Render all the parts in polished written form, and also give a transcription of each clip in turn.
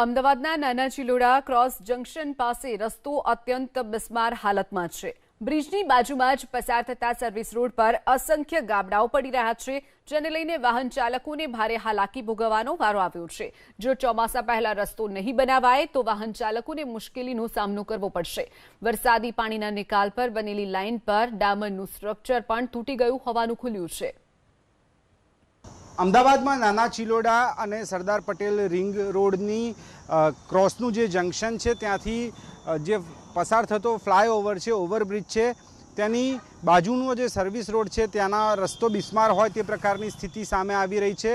અમદાવાદના નાના Chiloda cross junction પાસે રસ્તો અત્યંત બિસ્માર હાલતમાં છે। બ્રિજની બાજુમાં જ પસાર થતા સર્વિસ રોડ પર અસંખ્ય ગાબડાઓ પડી રહ્યા છે, જેને લઈને વાહન ચાલકોને ભારે હાલાકી ભોગવવાનો વારો આવ્યો છે। જો ચોમાસા પહેલા રસ્તો નહીં બનાવાય તો વાહન ચાલકોને મુશ્કેલીનો સામનો કરવો પડશે। વરસાદી પાણીના નિકાલ પર બનેલી લાઇન પર ડામરનું સ્ટ્રક્ચર પણ તૂટી ગયું હોવાનું ખુલ્યું છે। અમદાવાદમાં નાના ચિલોડા અને સરદાર પટેલ રિંગ રોડની ક્રોસનું જે જંકશન છે ત્યાંથી જે પસાર થતો ફ્લાયઓવર છે, ઓવરબ્રિજ છે, તેની બાજુનો જે સર્વિસ રોડ છે ત્યાંના રસ્તો બિસ્માર હોય તે પ્રકારની સ્થિતિ સામે આવી રહી છે।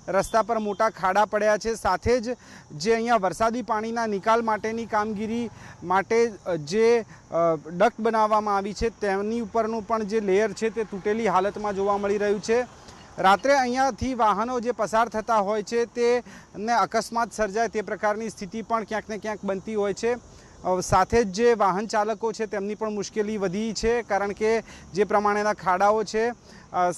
રસ્તા પર મોટા ખાડા પડ્યા છે, સાથે જ જે અહીંયા વરસાદી પાણીના નિકાલ માટેની કામગીરી માટે જે ડક્ટ બનાવવામાં આવી છે તેની ઉપરનું પણ જે લેયર છે તે તૂટેલી હાલતમાં જોવા મળી રહ્યું છે। રાત્રે અહીંયાથી વાહનો જે પસાર થતા હોય છે તેને અકસ્માત સર્જાય તે પ્રકારની સ્થિતિ પણ ક્યાંક ને ક્યાંક બનતી હોય છે। સાથે જ જે વાહન ચાલકો છે તેમની પણ મુશ્કેલી વધી છે, કારણ કે જે પ્રમાણેના ખાડાઓ છે।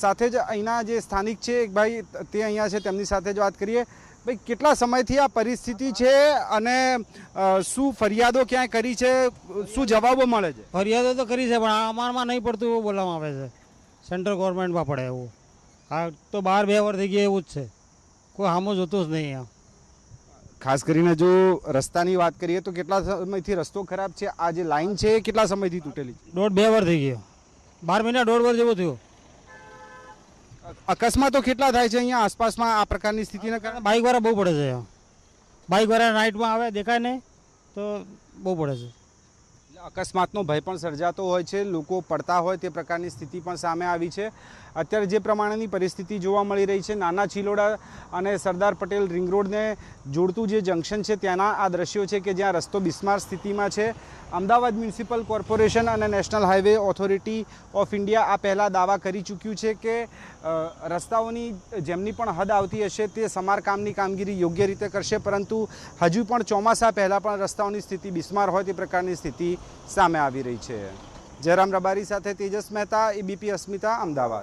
સાથે જ અહીંના જે સ્થાનિક છે એક ભાઈ તે અહીંયા છે, તેમની સાથે જ વાત કરીએ। ભાઈ, કેટલા સમયથી આ પરિસ્થિતિ છે અને શું ફરિયાદો ક્યાંય કરી છે, શું જવાબો મળે છે? ફરિયાદો તો કરી છે, પણ અમારમાં નહીં પડતું એવું બોલવામાં આવે છે। સેન્ટ્રલ ગવર્મેન્ટમાં પડે એવું। હા, તો 12-2 વર્ષ થઈ ગયા એવું જ છે, કોઈ સામું જોતું જ નહીં અહીંયા। ખાસ કરીને જો રસ્તાની વાત કરીએ તો કેટલા સમયથી રસ્તો ખરાબ છે? આ જે લાઈન છે એ કેટલા સમયથી તૂટેલી છે? 1.5-2 વર્ષ થઈ ગયો, 12 મહિના 1.5 વર્ષ જેવું થયું। અકસ્માતો કેટલા થાય છે અહીંયા આસપાસમાં આ પ્રકારની સ્થિતિના કારણે? બાઇકવાળા બહુ પડે છે, બાઇકવાળા નાઇટમાં આવે દેખાય નહીં તો બહુ પડે છે। અકસ્માતનો ભય પણ સર્જાતો હોય છે, લોકો પડતા હોય તે પ્રકારની સ્થિતિ પણ સામે આવી છે। અત્યારે જે પ્રમાણેની પરિસ્થિતિ જોવા મળી રહી છે, નાના ચિલોડા અને સરદાર પટેલ રિંગ રોડને જોડતું જે જંકશન છે ત્યાંના આ દ્રશ્યો છે કે જ્યાં રસ્તો બિસ્માર સ્થિતિમાં છે। અમદાવાદ મ્યુનિસિપલ કોર્પોરેશન અને national highway authority of India આ પહેલાં દાવા કરી ચૂક્યું છે કે રસ્તાઓની જેમની પણ હદ આવતી હશે તે સમારકામની કામગીરી યોગ્ય રીતે કરશે, પરંતુ હજુ પણ ચોમાસા પહેલાં પણ રસ્તાઓની સ્થિતિ બિસ્માર હોય તે પ્રકારની સ્થિતિ સામે આવી રહી છે। જયરામ રબારી સાથે તેજસ મહેતા, એબીપી અસ્મિતા, અમદાવાદ।